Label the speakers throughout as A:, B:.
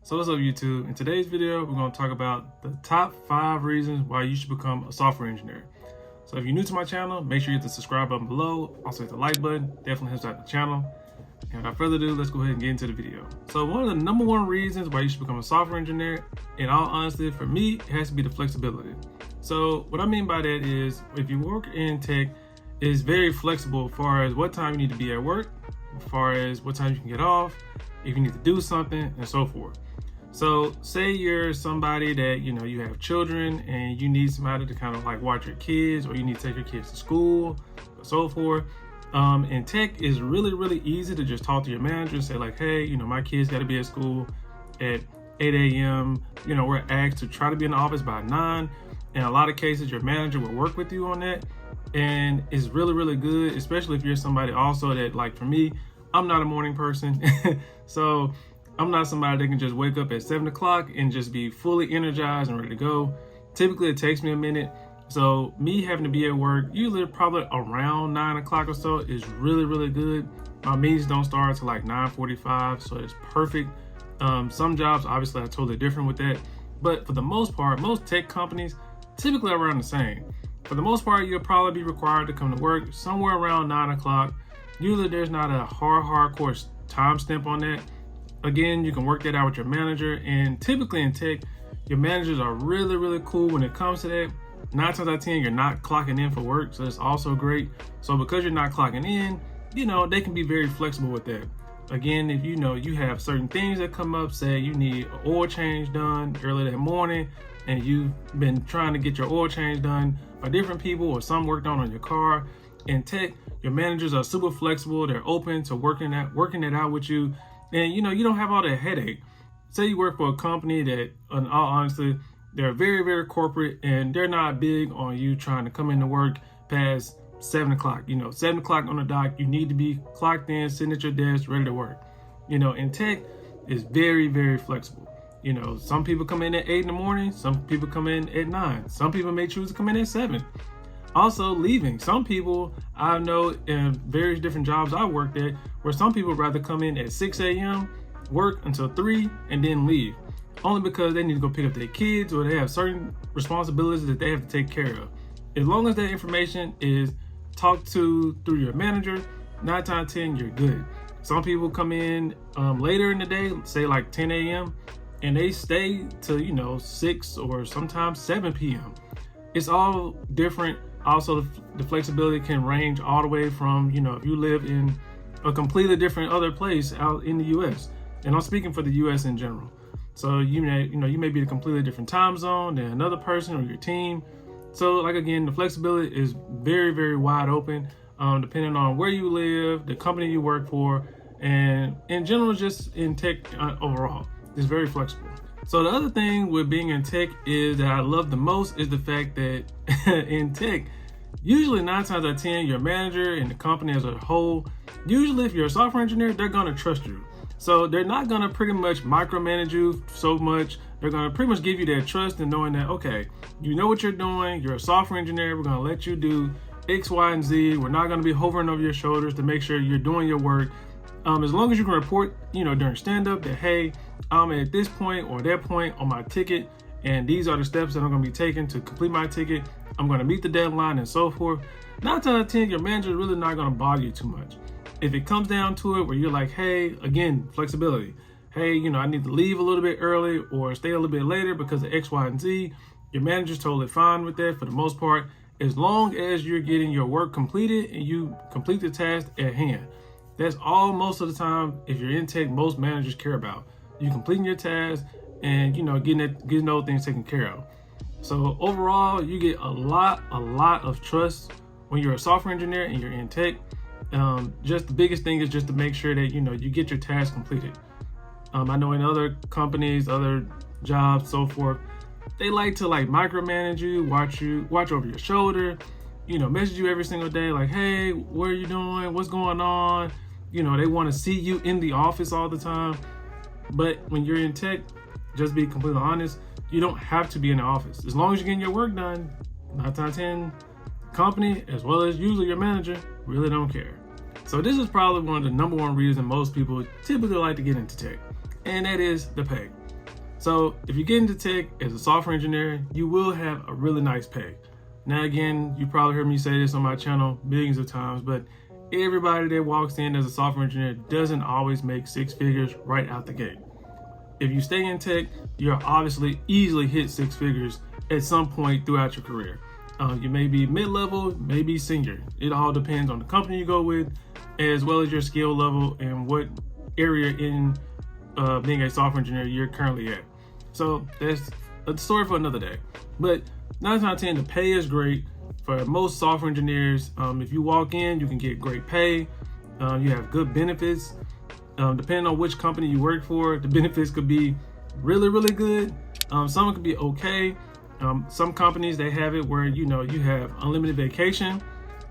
A: So what's up, YouTube? In today's video, we're going to talk about the top 5 reasons why you should become a software engineer. So if you're new to my channel, make sure you hit the subscribe button below. Also hit the like button, definitely helps out the channel. And without further ado, let's go ahead and get into the video. So one of the number 1 reasons why you should become a software engineer, in all honesty, for me, it has to be the flexibility. So what I mean by that is, if you work in tech, it's very flexible as far as what time you need to be at work, as far as what time you can get off, if you need to do something, and so forth. So say you're somebody that, you have children and you need somebody to kind of like watch your kids, or you need to take your kids to school, or so forth. In tech, it's really easy to just talk to your manager and say like, hey, my kids got to be at school at 8 a.m. We're asked to try to be in the office by 9. In a lot of cases, your manager will work with you on that. And it's really good, especially if you're somebody also that, like for me, I'm not a morning person. So I'm not somebody that can just wake up at 7 o'clock and just be fully energized and ready to go. Typically, it takes me a minute. So me having to be at work, usually probably around 9 o'clock or so, is really good. My meetings don't start until like 9:45, so it's perfect. Some jobs, obviously, are totally different with that. But for the most part, most tech companies typically are around the same. For the most part, you'll probably be required to come to work somewhere around 9 o'clock. Usually there's not a hardcore time stamp on that. Again, you can work that out with your manager, and typically in tech, your managers are really cool when it comes to that. 9 times out of 10, you're not clocking in for work, so that's also great. So because you're not clocking in, they can be very flexible with that. Again, if you have certain things that come up, say you need an oil change done early that morning, and you've been trying to get your oil change done by different people, or some worked on your car. In tech, your managers are super flexible. They're open to working it out with you. And you don't have all that headache. Say you work for a company that, in all honesty, they're very corporate, and they're not big on you trying to come into work past 7 o'clock. 7 o'clock on the dot, you need to be clocked in, sitting at your desk, ready to work. In tech, it's very flexible. Some people come in at 8 in the morning, some people come in at 9. Some people may choose to come in at 7. Also, leaving. Some people I know in various different jobs I worked at, where some people rather come in at 6 a.m., work until 3, and then leave. Only because they need to go pick up their kids, or they have certain responsibilities that they have to take care of. As long as that information is talked to through your manager, 9 times out of 10, you're good. Some people come in later in the day, say like 10 a.m., and they stay to 6 or sometimes 7 p.m. It's all different. Also, the flexibility can range all the way from, if you live in a completely different other place out in the U.S. And I'm speaking for the U.S. in general. So you may be in a completely different time zone than another person or your team. So like, again, the flexibility is very wide open, depending on where you live, the company you work for, and in general, just in tech overall. It's very flexible. So the other thing with being in tech is that I love the most is the fact that in tech, usually 9 times out of 10, your manager and the company as a whole, usually if you're a software engineer, they're gonna trust you. So they're not gonna pretty much micromanage you so much. They're gonna pretty much give you that trust and knowing that, okay, you know what you're doing, you're a software engineer, we're gonna let you do X, Y, and Z. We're not gonna be hovering over your shoulders to make sure you're doing your work. As long as you can report, during stand-up that, hey, I'm at this point or that point on my ticket, and these are the steps that I'm going to be taking to complete my ticket. I'm going to meet the deadline and so forth. 9 times out of 10, your manager is really not going to bother you too much. If it comes down to it where you're like, hey, again, flexibility. Hey, I need to leave a little bit early or stay a little bit later because of X, Y, and Z. Your manager's totally fine with that for the most part, as long as you're getting your work completed and you complete the task at hand. That's all most of the time, if you're in tech, most managers care about. You completing your task and, getting those things taken care of. So overall, you get a lot of trust when you're a software engineer and you're in tech. Just the biggest thing is just to make sure that, you get your task completed. I know in other companies, other jobs, so forth, they like to micromanage you, watch over your shoulder, message you every single day, like, hey, what are you doing? What's going on? They want to see you in the office all the time. But when you're in tech, just be completely honest, you don't have to be in the office. As long as you're getting your work done, 9 times out of 10, company, as well as usually your manager, really don't care. So this is probably one of the number 1 reasons most people typically like to get into tech, and that is the pay. So if you get into tech as a software engineer, you will have a really nice pay. Now, again, you probably heard me say this on my channel millions of times, but everybody that walks in as a software engineer doesn't always make six figures right out the gate. If you stay in tech, you'll obviously easily hit six figures at some point throughout your career. You may be mid-level, maybe senior. It all depends on the company you go with, as well as your skill level and what area in being a software engineer you're currently at. So that's a story for another day. But 9 times out of 10, the pay is great for most software engineers. If you walk in, you can get great pay. You have good benefits. Depending on which company you work for, the benefits could be really, really good. Some could be okay. Some companies, they have it where, you have unlimited vacation.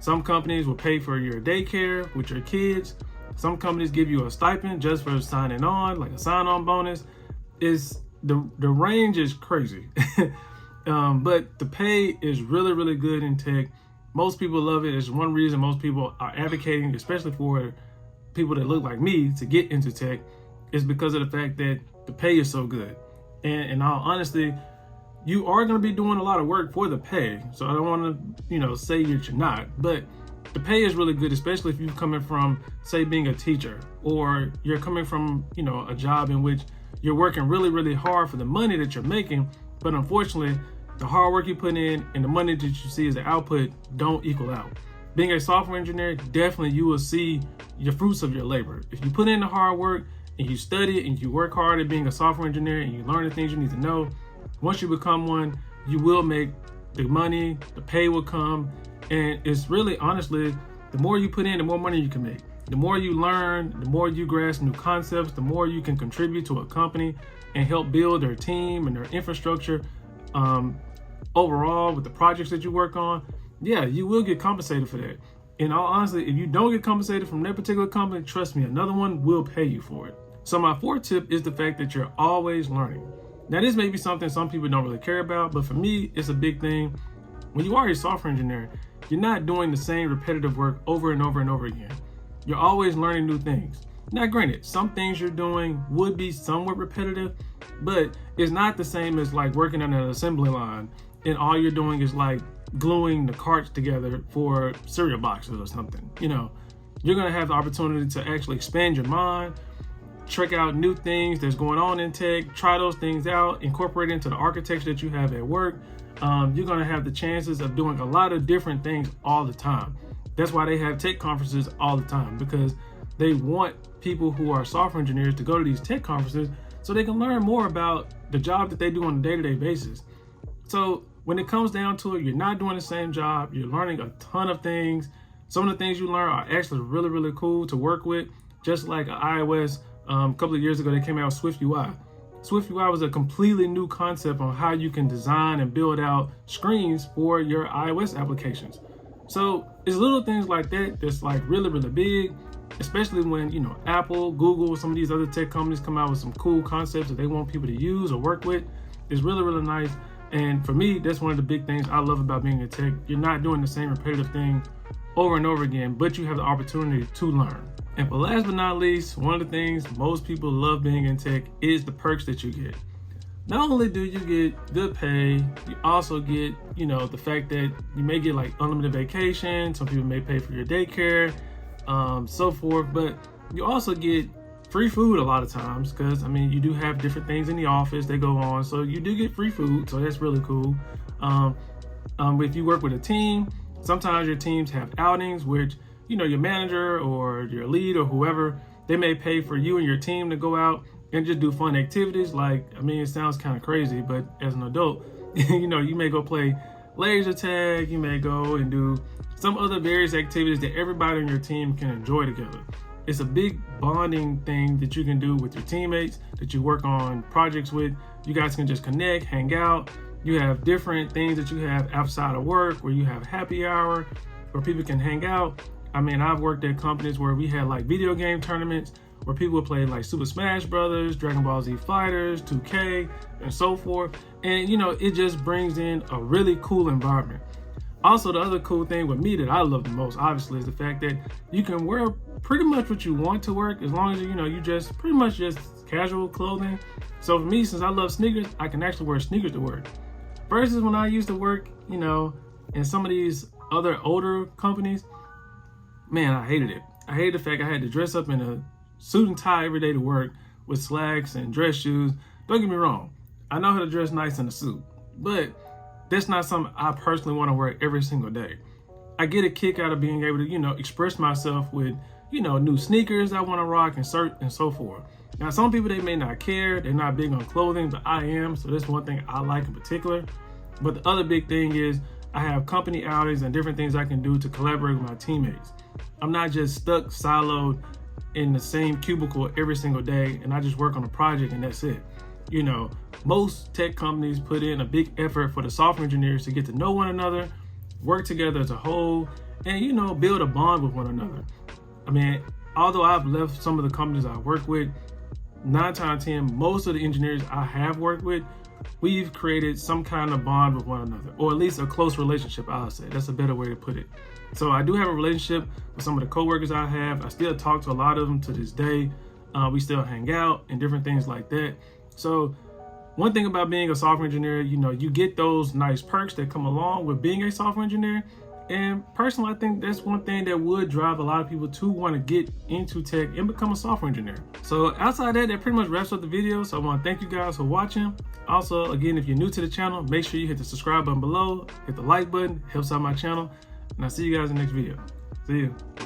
A: Some companies will pay for your daycare with your kids. Some companies give you a stipend just for signing on, like a sign-on bonus. The range is crazy. But the pay is really, really good in tech. Most people love it. It's one reason most people are advocating, especially for people that look like me, to get into tech, is because of the fact that the pay is so good. And in all honesty, you are going to be doing a lot of work for the pay. So I don't want to, say that you're not, but the pay is really good, especially if you're coming from, say, being a teacher, or you're coming from, a job in which you're working really, really hard for the money that you're making. But unfortunately, the hard work you put in and the money that you see as the output don't equal out. Being a software engineer, definitely you will see the fruits of your labor. If you put in the hard work and you study and you work hard at being a software engineer and you learn the things you need to know, once you become one, you will make the money, the pay will come. And it's really, honestly, the more you put in, the more money you can make. The more you learn, the more you grasp new concepts, the more you can contribute to a company and help build their team and their infrastructure. Overall, with the projects that you work on, yeah, you will get compensated for that. In all honesty, if you don't get compensated from that particular company, trust me, another one will pay you for it. So my fourth tip is the fact that you're always learning. Now, this may be something some people don't really care about, but for me, it's a big thing. When you are a software engineer, you're not doing the same repetitive work over and over and over again. You're always learning new things. Now, granted, some things you're doing would be somewhat repetitive, but it's not the same as like working on an assembly line and all you're doing is like gluing the carts together for cereal boxes or something. You're going to have the opportunity to actually expand your mind, check out new things that's going on in tech, try those things out, incorporate into the architecture that you have at work. You're going to have the chances of doing a lot of different things all the time. That's why they have tech conferences all the time, because they want people who are software engineers to go to these tech conferences so they can learn more about the job that they do on a day-to-day basis. So when it comes down to it, you're not doing the same job. You're learning a ton of things. Some of the things you learn are actually really, really cool to work with. Just like iOS, a couple of years ago, they came out with Swift UI. Swift UI was a completely new concept on how you can design and build out screens for your iOS applications. So it's little things like that that's like really, really big, especially when, Apple, Google, some of these other tech companies come out with some cool concepts that they want people to use or work with. It's really, really nice. And for me, that's one of the big things I love about being in tech. You're not doing the same repetitive thing over and over again, but you have the opportunity to learn. And for last but not least, one of the things most people love being in tech is the perks that you get. Not only do you get good pay, you also get, the fact that you may get like unlimited vacation. Some people may pay for your daycare, so forth, but you also get free food a lot of times because, you do have different things in the office that go on. So you do get free food. So that's really cool. If you work with a team, sometimes your teams have outings, which, your manager or your lead or whoever, they may pay for you and your team to go out and just do fun activities. Like, it sounds kind of crazy, but as an adult, you may go play laser tag. You may go and do some other various activities that everybody on your team can enjoy together. It's a big bonding thing that you can do with your teammates that you work on projects with. You guys can just connect, hang out. You have different things that you have outside of work where you have happy hour where people can hang out. I've worked at companies where we had like video game tournaments where people would play like Super Smash Brothers, Dragon Ball Z Fighters, 2K, and so forth. And, it just brings in a really cool environment. Also, the other cool thing with me that I love the most, obviously, is the fact that you can wear pretty much what you want to work, as long as you just pretty much just casual clothing. So for me, since I love sneakers, I can actually wear sneakers to work. Versus when I used to work, in some of these other older companies, man, I hated it. I hated the fact I had to dress up in a suit and tie every day to work with slacks and dress shoes. Don't get me wrong, I know how to dress nice in a suit, but that's not something I personally want to wear every single day. I get a kick out of being able to, express myself with, new sneakers I want to rock and so forth. Now, some people, they may not care. They're not big on clothing, but I am. So that's one thing I like in particular. But the other big thing is I have company outings and different things I can do to collaborate with my teammates. I'm not just stuck siloed in the same cubicle every single day and I just work on a project and that's it. Most tech companies put in a big effort for the software engineers to get to know one another, work together as a whole, and, build a bond with one another. I mean, although I've left some of the companies I work with, 9 times out of 10, most of the engineers I have worked with, we've created some kind of bond with one another, or at least a close relationship, I'll say. That's a better way to put it. So I do have a relationship with some of the coworkers I have. I still talk to a lot of them to this day. We still hang out and different things like that. So one thing about being a software engineer, you get those nice perks that come along with being a software engineer. And personally, I think that's one thing that would drive a lot of people to want to get into tech and become a software engineer. So outside that pretty much wraps up the video. So I want to thank you guys for watching. Also, again, if you're new to the channel, make sure you hit the subscribe button below, hit the like button, helps out my channel. And I'll see you guys in the next video. See you.